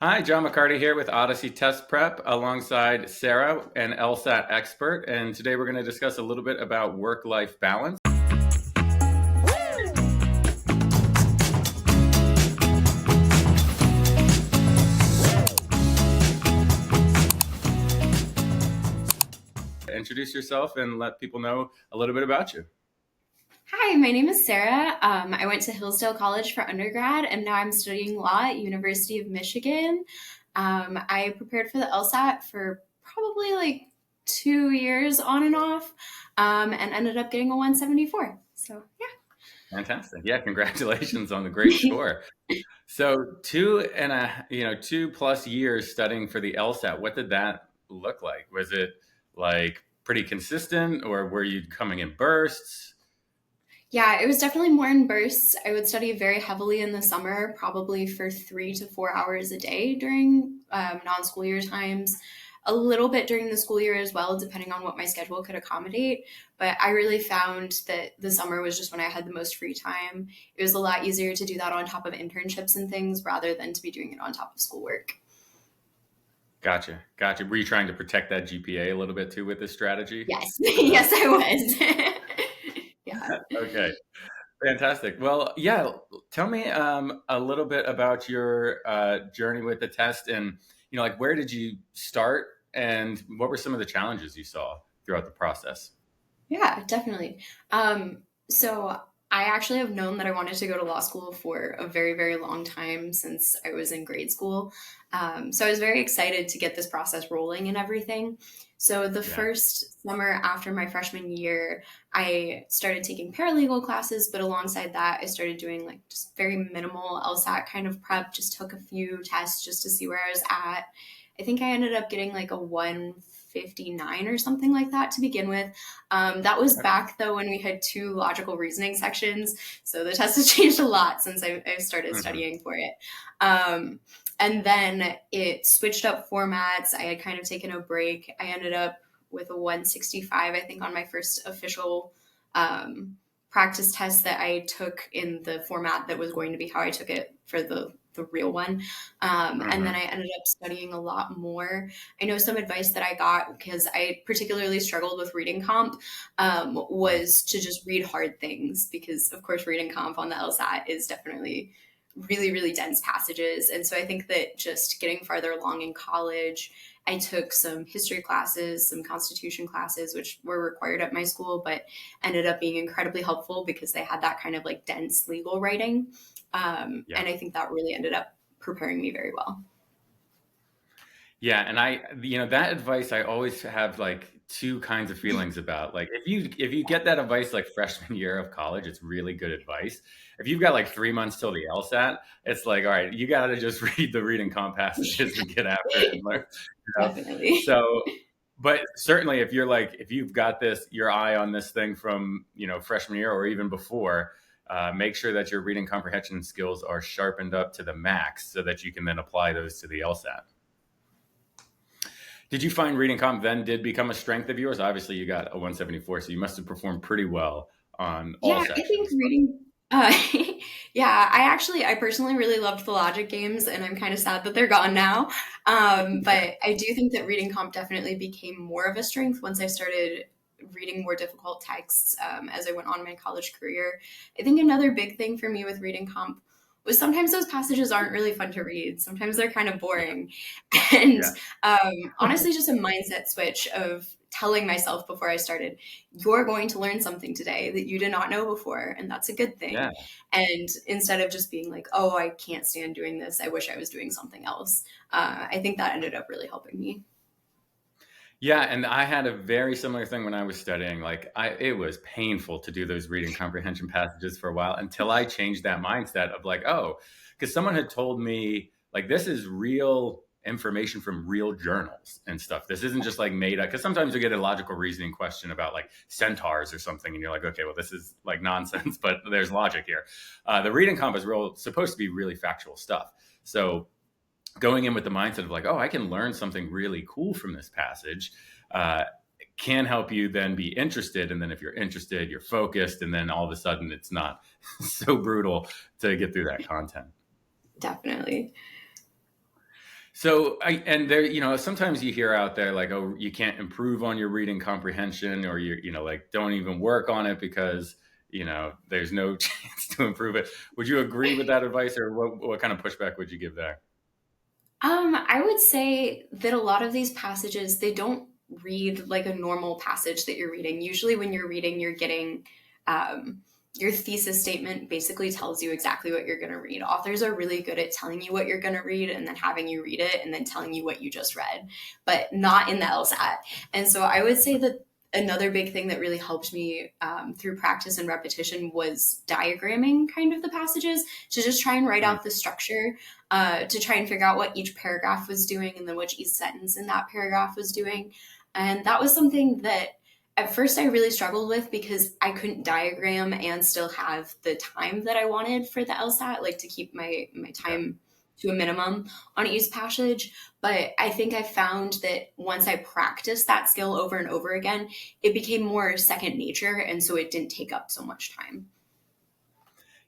Hi, John McCarty here with Odyssey Test Prep alongside Sarah, an LSAT expert. And today we're going to discuss a little bit about work-life balance. Introduce yourself and let people know a little bit about you. Hi, my name is Sarah. I went to Hillsdale College for undergrad, and now I'm studying law at University of Michigan. I prepared for the LSAT for probably like 2 years on and off, and ended up getting a 174. So Fantastic. Yeah, congratulations on the great yeah. score. So 2+ years studying for the LSAT, what did that look like? Was it like pretty consistent or were you coming in bursts? Yeah, it was definitely more in bursts. I would study very heavily in the summer, probably for 3 to 4 hours a day during non-school year times, a little bit during the school year as well, depending on what my schedule could accommodate. But I really found that the summer was just when I had the most free time. It was a lot easier to do that on top of internships and things rather than to be doing it on top of schoolwork. Gotcha. Gotcha. Were you trying to protect that GPA a little bit too with this strategy? Yes, yes, I was. Yeah. Okay. Fantastic. Well, yeah, tell me a little bit about your journey with the test and, like where did you start and what were some of the challenges you saw throughout the process? Yeah, definitely. So I actually have known that I wanted to go to law school for a very, very long time since I was in grade school. So I was very excited to get this process rolling and everything. So the Yeah. first summer after my freshman year, I started taking paralegal classes, but alongside that, I started doing like just very minimal LSAT kind of prep, just took a few tests just to see where I was at. I think I ended up getting like a 159 or something like that to begin with. That was back though when we had two logical reasoning sections. So the test has changed a lot since I've started Hmm. studying for it. Um, and then it switched up formats. I had kind of taken a break. I ended up with a 165, I think, on my first official practice test that I took in the format that was going to be how I took it for the real one. And then Hmm. I ended up studying a lot more. I know some advice that I got because I particularly struggled with reading comp was to just read hard things because, of course, reading comp on the LSAT is definitely really, really dense passages. And so I think that just getting farther along in college, I took some history classes, some constitution classes, which were required at my school, but ended up being incredibly helpful because they had that kind of like dense legal writing. Yeah. And I think that really ended up preparing me very well. Yeah, and that advice I always have like two kinds of feelings about. Like if you get that advice like freshman year of college, it's really good advice. If you've got like 3 months till the LSAT, it's like, all right, you got to just read the reading comp passages and get after it and learn. You know? Definitely. So, but certainly if you've got your eye on this thing from freshman year or even before, make sure that your reading comprehension skills are sharpened up to the max so that you can then apply those to the LSAT. Did you find reading comp then did become a strength of yours? Obviously, you got a 174, so you must have performed pretty well on all Yeah, I think sections. reading. Uh, yeah, I personally really loved the logic games, and I'm kind of sad that they're gone now. Yeah, But I do think that reading comp definitely became more of a strength once I started reading more difficult texts as I went on my college career. I think another big thing for me with reading comp was sometimes those passages aren't really fun to read. Sometimes they're kind of yeah, boring, and yeah, honestly, just a mindset switch of telling myself before I started, you're going to learn something today that you did not know before, and that's a good yeah. thing. And instead of just being like, oh, I can't stand doing this, I wish I was doing something else, I think that ended up really helping me. Yeah, and I had a very similar thing when I was studying. It was painful to do those reading comprehension passages for a while until I changed that mindset of like, oh, because someone had told me like this is real information from real journals and stuff. This isn't just like made up. Because sometimes you get a logical reasoning question about like centaurs or something, and you're like, okay, well, this is like nonsense, but there's logic here. The reading comp is supposed to be really factual stuff. So going in with the mindset of like, oh, I can learn something really cool from this passage, uh, can help you then be interested. And then if you're interested, you're focused. And then all of a sudden, it's not so brutal to get through that content. Definitely. So and there, sometimes you hear out there like, oh, you can't improve on your reading comprehension, or like don't even work on it because there's no chance to improve it. Would you agree with that advice, or what kind of pushback would you give there? I would say that a lot of these passages, they don't read like a normal passage that you're reading. Usually, when you're reading, you're getting your thesis statement basically tells you exactly what you're going to read. Authors are really good at telling you what you're going to read and then having you read it and then telling you what you just read, but not in the LSAT. And so I would say that another big thing that really helped me through practice and repetition was diagramming kind of the passages, to just try and write Mm, out the structure, to try and figure out what each paragraph was doing and then which each sentence in that paragraph was doing. And that was something that at first I really struggled with because I couldn't diagram and still have the time that I wanted for the LSAT, like to keep my yeah. time to a minimum on each passage. But I think I found that once I practiced that skill over and over again, it became more second nature. And so it didn't take up so much time.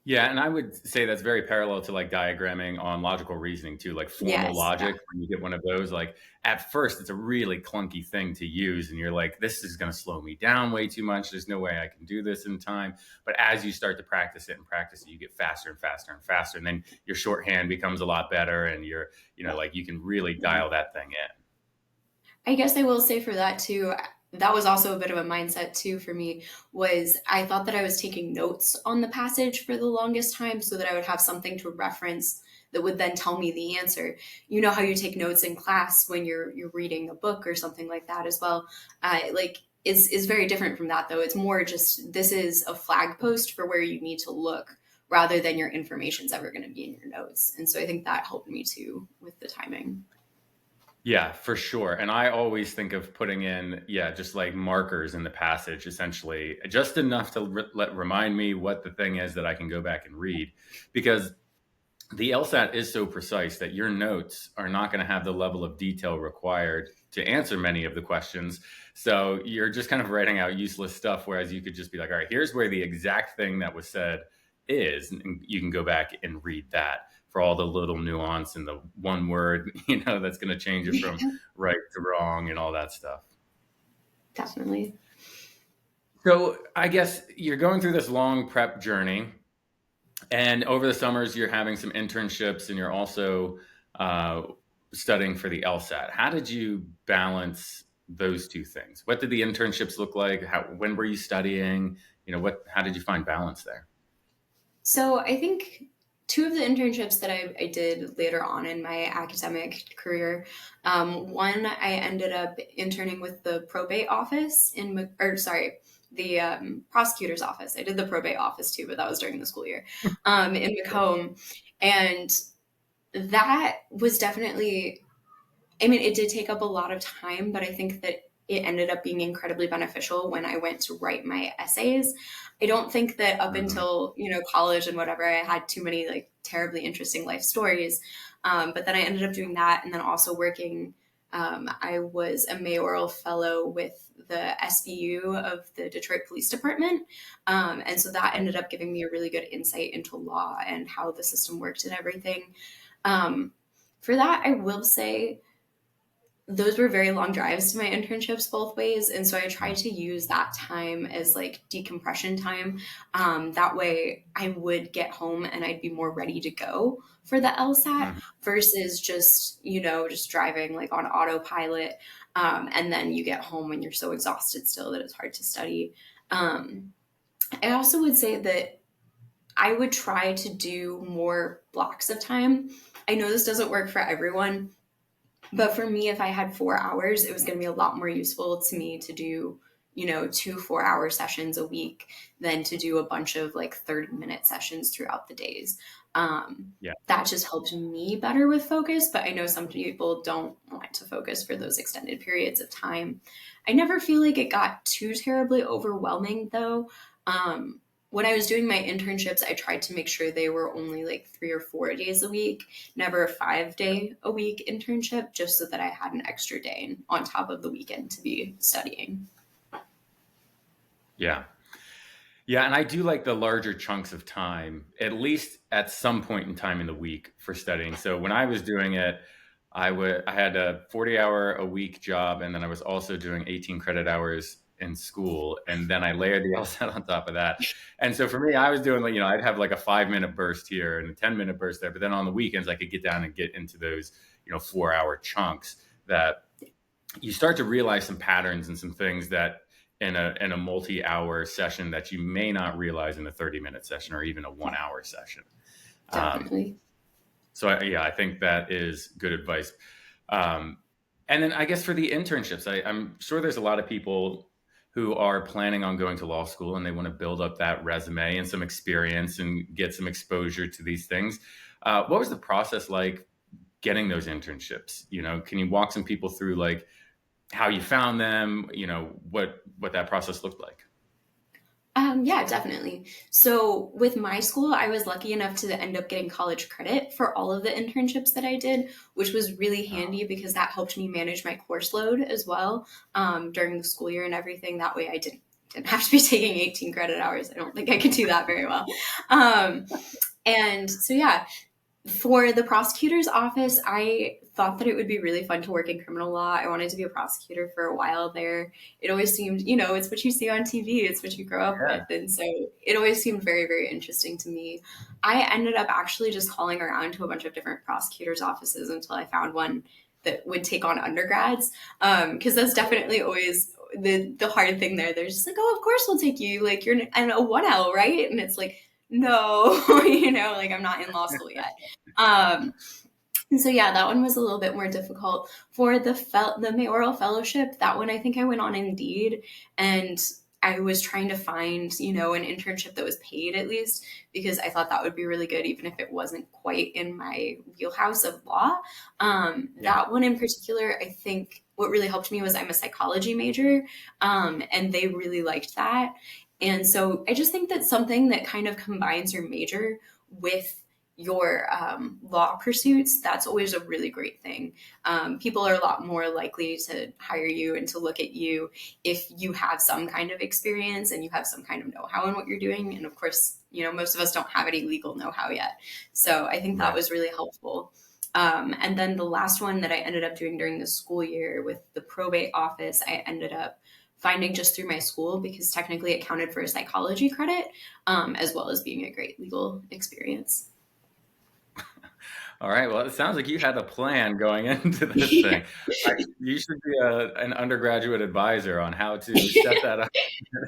Yeah, and I would say that's very parallel to like diagramming on logical reasoning too, like formal Yes. Yeah. logic. When you get one of those, like at first it's a really clunky thing to use, and you're like, this is going to slow me down way too much. There's no way I can do this in time. But as you start to practice it and practice it, you get faster and faster and faster, and then your shorthand becomes a lot better, and like you can really Yeah. dial that thing in. I guess I will say for that too, that was also a bit of a mindset too for me, was I thought that I was taking notes on the passage for the longest time so that I would have something to reference that would then tell me the answer. You know how you take notes in class when you're reading a book or something like that as well. Like is very different from that though. It's more just this is a flag post for where you need to look rather than your information's ever going to be in your notes. And so I think that helped me too with the timing. Yeah, for sure. And I always think of putting in, yeah, just like markers in the passage, essentially, just enough to remind me what the thing is that I can go back and read. Because the LSAT is so precise that your notes are not going to have the level of detail required to answer many of the questions. So you're just kind of writing out useless stuff, whereas you could just be like, all right, here's where the exact thing that was said is, and you can go back and read that for all the little nuance and the one word, that's going to change it from right to wrong and all that stuff. Definitely. So I guess you're going through this long prep journey, and over the summers, you're having some internships, and you're also uh, studying for the LSAT. How did you balance those two things? What did the internships look like? When were you studying? How did you find balance there? So I think two of the internships that I did later on in my academic career, one I ended up interning with the probate office or sorry, the prosecutor's office. I did the probate office too, but that was during the school year in Macomb, and that was definitely, I mean, it did take up a lot of time, but I think that it ended up being incredibly beneficial when I went to write my essays. I don't think that up Hmm. until, college and whatever, I had too many like terribly interesting life stories. But then I ended up doing that and then also working. I was a mayoral fellow with the SBU of the Detroit Police Department. And so that ended up giving me a really good insight into law and how the system worked and everything. Um, for that, I will say those were very long drives to my internships both ways. And so I tried to use that time as like decompression time. That way I would get home and I'd be more ready to go for the LSAT Hmm. versus just, just driving like on autopilot. And then you get home and you're so exhausted still that it's hard to study. Um, I also would say that I would try to do more blocks of time. I know this doesn't work for everyone, but for me, if I had 4 hours, it was going to be a lot more useful to me to do, 2 4-hour sessions a week than to do a bunch of like 30-minute sessions throughout the days. Yeah. That just helped me better with focus, but I know some people don't want to focus for those extended periods of time. I never feel like it got too terribly overwhelming though. When I was doing my internships, I tried to make sure they were only like 3 or 4 days a week, never a 5 day a week internship, just so that I had an extra day on top of the weekend to be studying. Yeah. Yeah, and I do like the larger chunks of time, at least at some point in time in the week for studying. So when I was doing it, I had a 40-hour a week job, and then I was also doing 18 credit hours in school, and then I layered the LSAT on top of that. And so for me, I was doing like, I'd have like a 5 minute burst here and a 10 minute burst there, but then on the weekends I could get down and get into those 4 hour chunks that you start to realize some patterns and some things that in a multi-hour session that you may not realize in a 30-minute session or even a Yeah, 1 hour session. Um, definitely. yeah, I think that is good advice. Um, and then I guess for the internships, I'm sure there's a lot of people who are planning on going to law school and they want to build up that resume and some experience and get some exposure to these things. What was the process like getting those internships? Can you walk some people through like how you found them? What that process looked like. Yeah, definitely. So with my school, I was lucky enough to end up getting college credit for all of the internships that I did, which was really Oh, handy because that helped me manage my course load as well during the school year and everything. That way, I didn't have to be taking 18 credit hours. I don't think I could do that very well. Um, and so yeah, for the prosecutor's office, I thought that it would be really fun to work in criminal law. I wanted to be a prosecutor for a while there. It always seemed, it's what you see on TV, it's what you grow up with. yeah. And so it always seemed very, very interesting to me. I ended up actually just calling around to a bunch of different prosecutors' offices until I found one that would take on undergrads. Because that's definitely always the hard thing there. They're just like, oh, of course we'll take you. Like you're a 1L, right? And it's like, no, like I'm not in law school yet. Um, and so yeah, that one was a little bit more difficult. For the mayoral fellowship, that one I think I went on Indeed, and I was trying to find an internship that was paid at least because I thought that would be really good, even if it wasn't quite in my wheelhouse of law. Yeah. That one in particular, I think what really helped me was I'm a psychology major, and they really liked that. And so I just think that something that kind of combines your major with your law pursuits, that's always a really great thing. People are a lot more likely to hire you and to look at you if you have some kind of experience and you have some kind of know-how in what you're doing. And of course, most of us don't have any legal know-how yet. So I think that Right. was really helpful. And then the last one that I ended up doing during the school year with the probate office, I ended up finding just through my school because technically it counted for a psychology credit, as well as being a great legal experience. All right. Well, it sounds like you had a plan going into this Yeah. thing. You should be an undergraduate advisor on how to set that up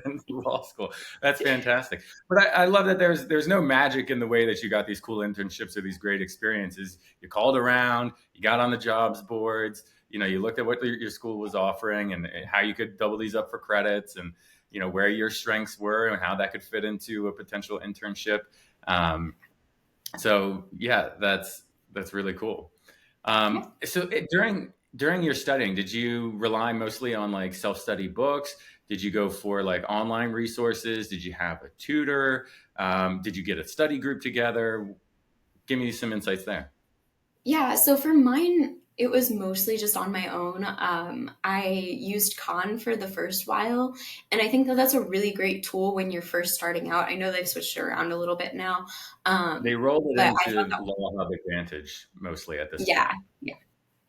into law school. That's fantastic. But I love that there's no magic in the way that you got these cool internships or these great experiences. You called around, you got on the jobs boards, you looked at what your school was offering and how you could double these up for credits and where your strengths were and how that could fit into a potential internship. Um, so yeah, that's really cool. Yeah. During your studying, did you rely mostly on like self-study books? Did you go for like online resources? Did you have a tutor? Did you get a study group together? Give me some insights there. Yeah, so for mine, it was mostly just on my own. I used Khan for the first while, and I think that that's a really great tool when you're first starting out. I know they've switched it around a little bit now, They rolled it but I thought into that, Law Hub Advantage mostly at this yeah, point. yeah,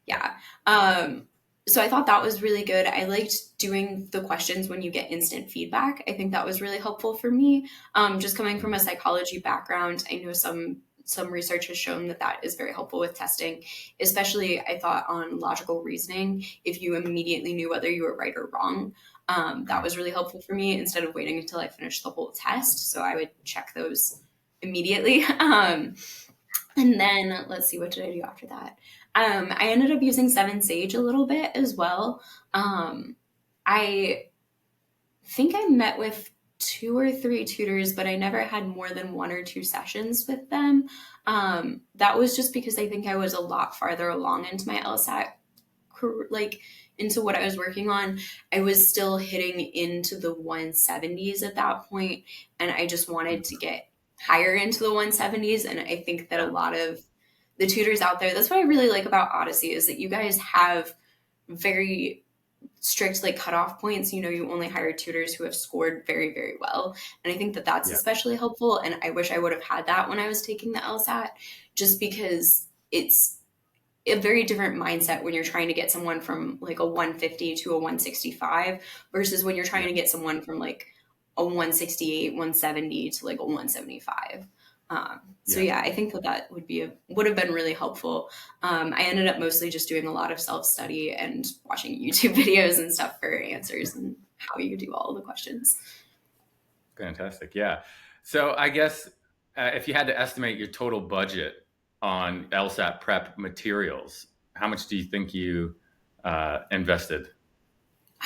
Yeah. yeah. So I thought that was really good. I liked doing the questions when you get instant feedback. I think that was really helpful for me. Just coming from a psychology background, I know some research has shown that that is very helpful with testing, especially I thought on logical reasoning. If you immediately knew whether you were right or wrong, that Mhm. was really helpful for me instead of waiting until I finished the whole test. So I would check those immediately. And then let's see, what did I do after that? I ended up using Seven Sage a little bit as well. I think I met with two or three tutors, but I never had more than one or two sessions with them. That was just because I think I was a lot farther along into my LSAT, like into what I was working on. I was still hitting into the 170s at that point, and I just wanted to get higher into the 170s. And I think that a Yeah. lot of the tutors out there, that's what I really like about Odyssey, is that you guys have very strict like cutoff points. You only hire tutors who have scored very, very well. And I think that that's Yeah. especially helpful. And I wish I would have had that when I was taking the LSAT, just because it's a very different mindset when you're trying to get someone from like a 150 to a 165 versus when you're trying Yeah. to get someone from like a 168, 170 to like a 175. So Yeah. yeah, I think that that would have been really helpful. I ended up mostly just doing a lot of self study and watching YouTube videos and stuff for answers and how you do all the questions. Fantastic. Yeah. So I guess if you had to estimate your total budget on LSAT prep materials, how much do you think you invested?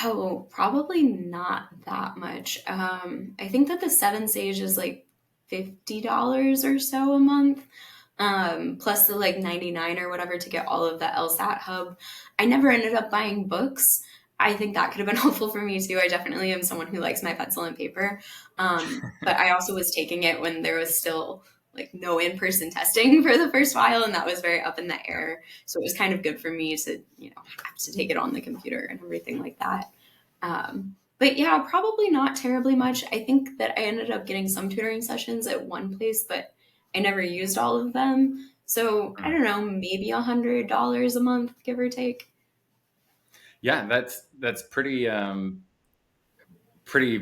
Oh, probably not that much. I think that the Seven Sage is like $50 or so a month, plus the like 99 or whatever to get all of the LSAT hub. I never ended up buying books. I think that could have been helpful for me too. I definitely am someone who likes my pencil and paper. But I also was taking it when there was still like no in-person testing for the first while, and that was very up in the air. So it was kind of good for me to, have to take it on the computer and everything like that. But yeah, probably not terribly much. I think that I ended up getting some tutoring sessions at one place, but I never used all of them. So I Hmm. don't know, maybe $100 a month, give or take. Yeah, that's pretty a pretty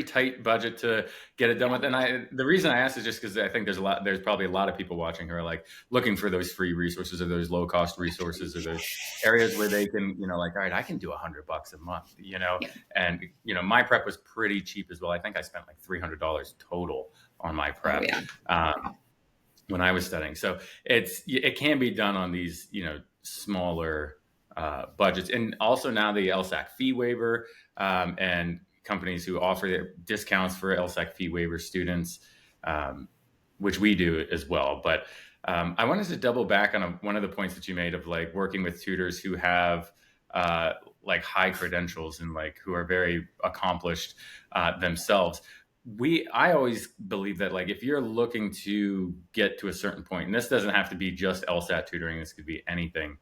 tight budget to get it done Yeah, with. And the reason I asked is just because I think there's probably a lot of people watching who are like looking for those free resources or those low cost resources or those areas where they can, like, all right, I can do $100 a month, yeah. and my prep was pretty cheap as well. I think I spent like $300 total on my Oh prep. yeah. um, when I was studying. So it can be done on these smaller budgets, and also now the LSAC fee waiver, and companies who offer discounts for LSAC fee waiver students, um, which we do as well. But I wanted to double back on one of the points that you made of like working with tutors who have uh, like high credentials and like who are very accomplished themselves. I always believe that like if you're looking to get to a certain point, and this doesn't have to be just LSAT tutoring, this could be anything,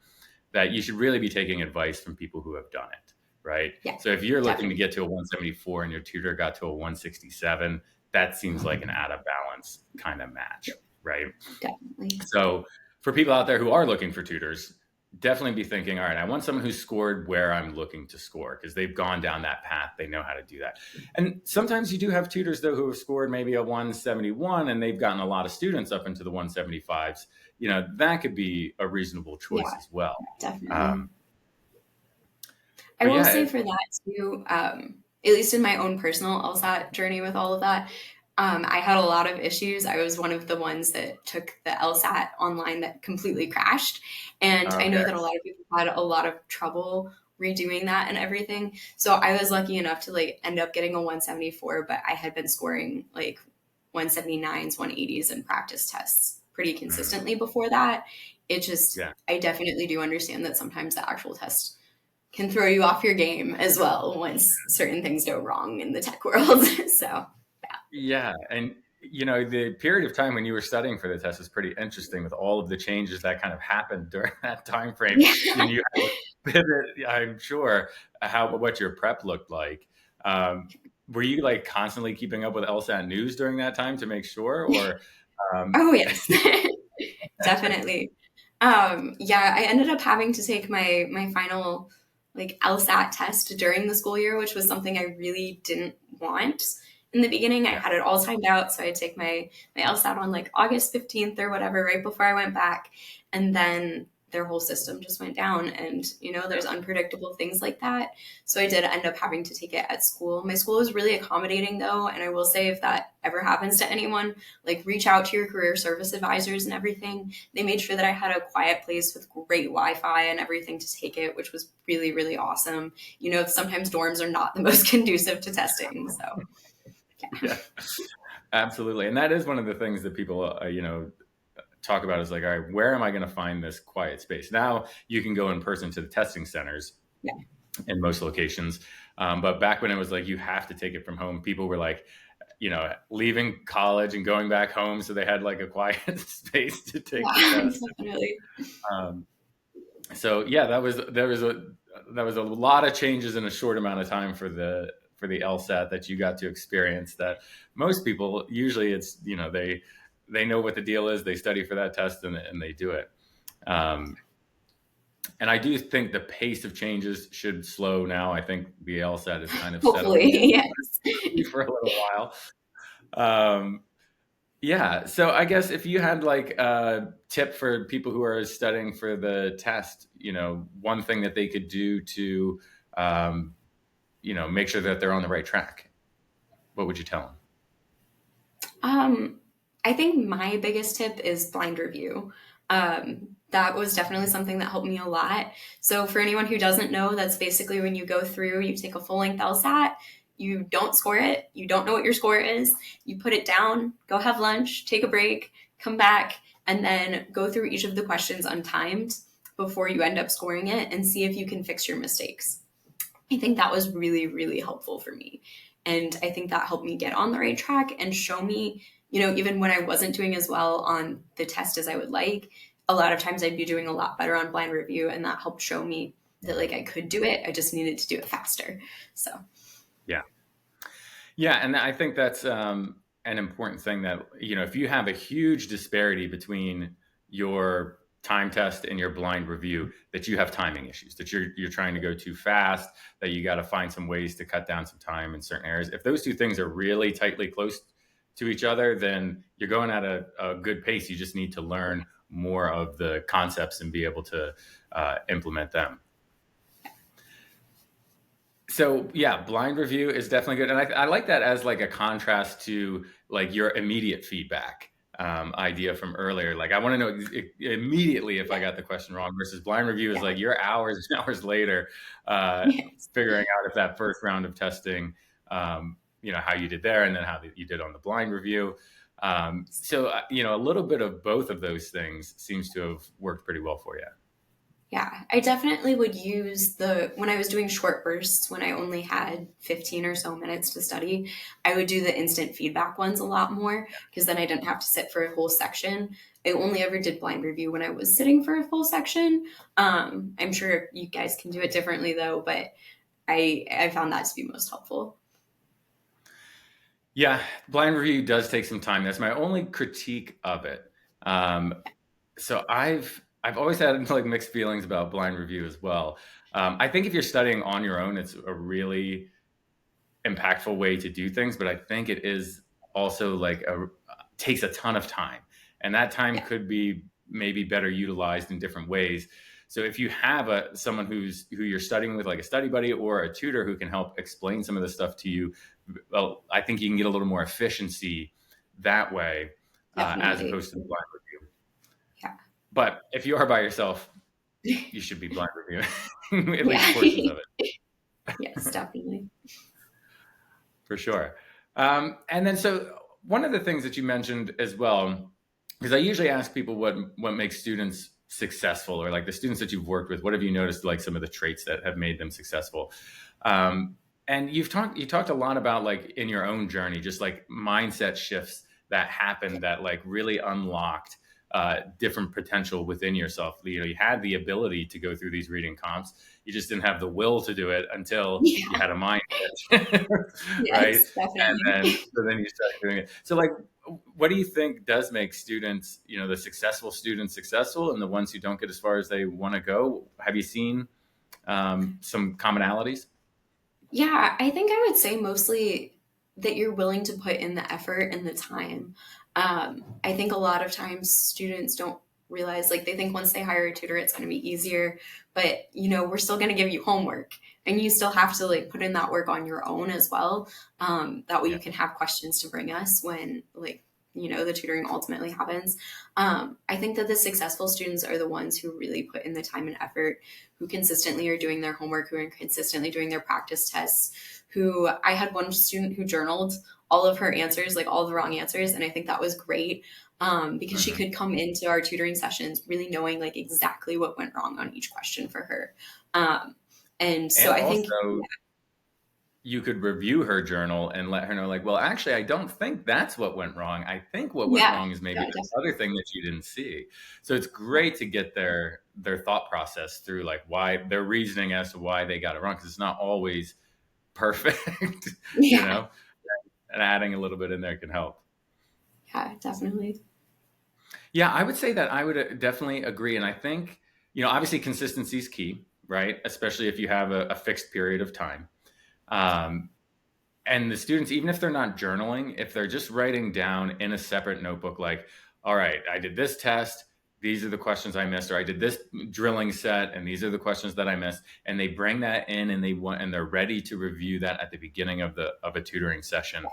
that you should really be taking advice from people who have done it, right? Yeah, So if you're looking to definitely. get to a 174 and your tutor got to a 167, that seems like an out of balance kind of match, right? Definitely. So for people out there who are looking for tutors, definitely be thinking, all right, I want someone who scored where I'm looking to score because they've gone down that path. They know how to do that. And sometimes you do have tutors though who have scored maybe a 171 and they've gotten a lot of students up into the 175s. That could be a reasonable choice Yeah, as well. definitely. Um, I but will yeah, say for that too, at least in my own personal LSAT journey with all of that, I had a lot of issues. I was one of the ones that took the LSAT online that completely crashed. And I know okay. that a lot of people had a lot of trouble redoing that and everything. So I was lucky enough to like end up getting a 174, but I had been scoring like 179s, 180s in practice tests pretty Mhm. consistently before that. It just, Yeah. I definitely do understand that sometimes the actual test can throw you off your game as well once certain things go wrong in the tech world. So, Yeah, and the period of time when you were studying for the test is pretty interesting with all of the changes that kind of happened during that time frame. yeah. You had to pivot, I'm sure, how what your prep looked like. Were you like constantly keeping up with LSAT news during that time to make sure, or um, Oh, yes. Definitely. Yeah, I ended up having to take my final like LSAT test during the school year, which was something I really didn't want in the beginning. I yeah, had it all timed out, so I'd take my LSAT on like August 15th or whatever, right before I went back, and then their whole system just went down. And there's unpredictable things like that. So I did end up having to take it at school. My school is really accommodating though, and I will say if that ever happens to anyone, like reach out to your career service advisors and everything. They made sure that I had a quiet place with great Wi-Fi and everything to take it, which was really, really awesome. Sometimes dorms are not the most conducive to testing. So, yeah. yeah, absolutely. And that is one of the things that people, talk about is like, all right, where am I going to find this quiet space? Now you can go in person to the testing centers Yeah. in most locations. But back when it was like you have to take it from home, people were like, leaving college and going back home, so they had like a quiet space to take the Yeah, test. definitely. Um, so yeah, that was a lot of changes in a short amount of time for the LSAT that you got to experience. That most people usually it's they know what the deal is, they study for that test and they do it. Um, and I do think the pace of changes should slow now. I think the LSAT is kind of Hopefully, settling in yes. for a little while. Um, yeah. So I guess if you had like a tip for people who are studying for the test, one thing that they could do to, um, make sure that they're on the right track, what would you tell them? Um, I think my biggest tip is blind review. That was definitely something that helped me a lot. So, for anyone who doesn't know, that's basically when you go through, you take a full length LSAT, you don't score it, you don't know what your score is, you put it down, go have lunch, take a break, come back, and then go through each of the questions untimed before you end up scoring it and see if you can fix your mistakes. I think that was really, really helpful for me. And I think that helped me get on the right track and show me, even when I wasn't doing as well on the test as I would like, a lot of times I'd be doing a lot better on blind review. And that helped show me that like I could do it. I just needed to do it faster. So, Yeah. Yeah, and I think that's an important thing that, if you have a huge disparity between your time test and your blind review, that you have timing issues, that you're trying to go too fast, that you got to find some ways to cut down some time in certain areas. If those two things are really tightly close to each other, then you're going at a good pace. You just need to learn more of the concepts and be able to implement them. So yeah, blind review is definitely good, and I like that as like a contrast to like your immediate feedback idea from earlier. Like I want to know immediately if I got the question wrong, versus blind review is yeah. like you're hours and hours later uh, Yes. figuring out if that first round of testing, how you did there, and then how you did on the blind review. A little bit of both of those things seems to have worked pretty well for you. Yeah, I definitely would use when I was doing short bursts, when I only had 15 or so minutes to study, I would do the instant feedback ones a lot more because then I didn't have to sit for a whole section. I only ever did blind review when I was sitting for a full section. I'm sure you guys can do it differently though, but I found that to be most helpful. Yeah, blind review does take some time. That's my only critique of it. Um, so I've always had like mixed feelings about blind review as well. I think if you're studying on your own, it's a really impactful way to do things, but I think it is also like takes a ton of time, and that time Yeah, could be maybe better utilized in different ways. So if you have someone who you're studying with, like a study buddy or a tutor who can help explain some of the stuff to you, well, I think you can get a little more efficiency that way, as definitely. opposed to the blind review. Yeah. But if you are by yourself, you should be blind reviewing at least Yeah. portions of Yes, it. definitely. For sure. And then, so one of the things that you mentioned as well, because I usually ask people what makes students successful, or like the students that you've worked with, what have you noticed like some of the traits that have made them successful? And you talked a lot about like in your own journey, just like mindset shifts that happened that like really unlocked different potential within yourself. You had the ability to go through these reading comps. You just didn't have the will to do it until you Yeah. had a mindset, right? Yes, And then, definitely. so then you start doing it. So, like, what do you think does make students, the successful students successful, and the ones who don't get as far as they want to go? Have you seen some commonalities? Yeah, I think I would say mostly that you're willing to put in the effort and the time. I think a lot of times students don't realize, like, they think once they hire a tutor, it's going to be easier, but we're still going to give you homework and you still have to like put in that work on your own as well. That way Yeah. you can have questions to bring us when like, the tutoring ultimately happens. I think that the successful students are the ones who really put in the time and effort, who consistently are doing their homework, who are consistently doing their practice tests, who I had one student who journaled all of her answers, like all the wrong answers. And I think that was great because she Mhm. could come into our tutoring sessions really knowing like exactly what went wrong on each question for her. Um, and so And I think, also, you could review her journal and let her know, like, well, actually, I don't think that's what went wrong. I think what went yeah, wrong is maybe yeah, this other definitely. thing that you didn't see. So it's Yeah. great to get their thought process through, like why their reasoning as to why they got it wrong, because it's not always perfect, you Yeah, know. And adding a little bit in there can help. yeah, definitely. Yeah, I would say that I would definitely agree. And I think, obviously consistency is key, right? Especially if you have a fixed period of time. Um, and the students, even if they're not journaling, if they're just writing down in a separate notebook, like, all right, I did this test, these are the questions I missed, or I did this drilling set, and these are the questions that I missed, and they bring that in, and they're ready to review that at the beginning of a tutoring session.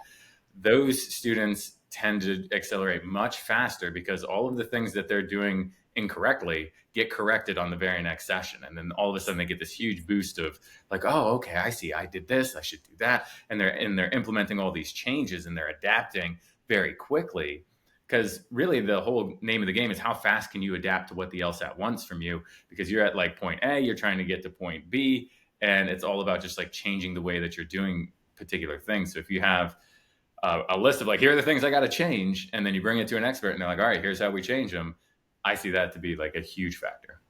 Those students tend to accelerate much faster because all of the things that they're doing incorrectly get corrected on the very next session. And then all of a sudden they get this huge boost of like, oh, okay, I see, I did this, I should do that. And they're implementing all these changes and they're adapting very quickly. Because really the whole name of the game is how fast can you adapt to what the LSAT wants from you? Because you're at like point A, you're trying to get to point B, and it's all about just like changing the way that you're doing particular things. So if you have a list of like, here are the things I got to change, and then you bring it to an expert, and they're like, all right, here's how we change them. I see that to be like a huge factor.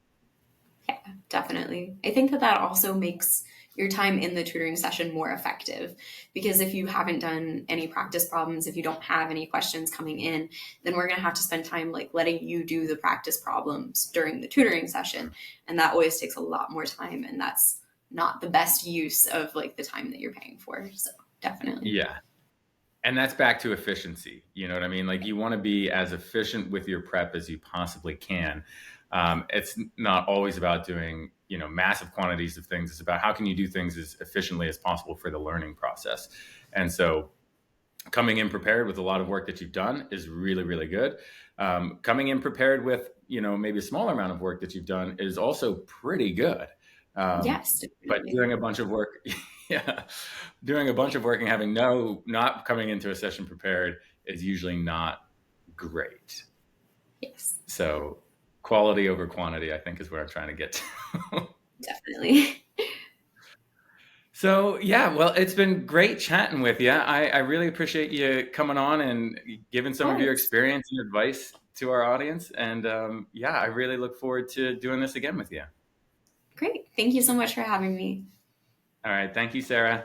Yeah, definitely. I think that that also makes your time in the tutoring session more effective because if you haven't done any practice problems, if you don't have any questions coming in, then we're going to have to spend time like letting you do the practice problems during the tutoring session. And that always takes a lot more time. And that's not the best use of like the time that you're paying for. So definitely. Yeah. And that's back to efficiency. You know what I mean? Like you want to be as efficient with your prep as you possibly can. It's not always about doing, massive quantities of things. It's about how can you do things as efficiently as possible for the learning process. And so coming in prepared with a lot of work that you've done is really, really good. Coming in prepared with, maybe a smaller amount of work that you've done is also pretty good. Yes, But definitely. doing a bunch of work, yeah, doing a bunch of work and having not coming into a session prepared is usually not great. Yes, So quality over quantity, I think, is where I'm trying to get to. definitely. So yeah, well, it's been great chatting with you. I really appreciate you coming on and giving Of some of your course. experience and advice to our audience. And yeah, I really look forward to doing this again with you. Great. Thank you so much for having me. All right. Thank you, Sarah.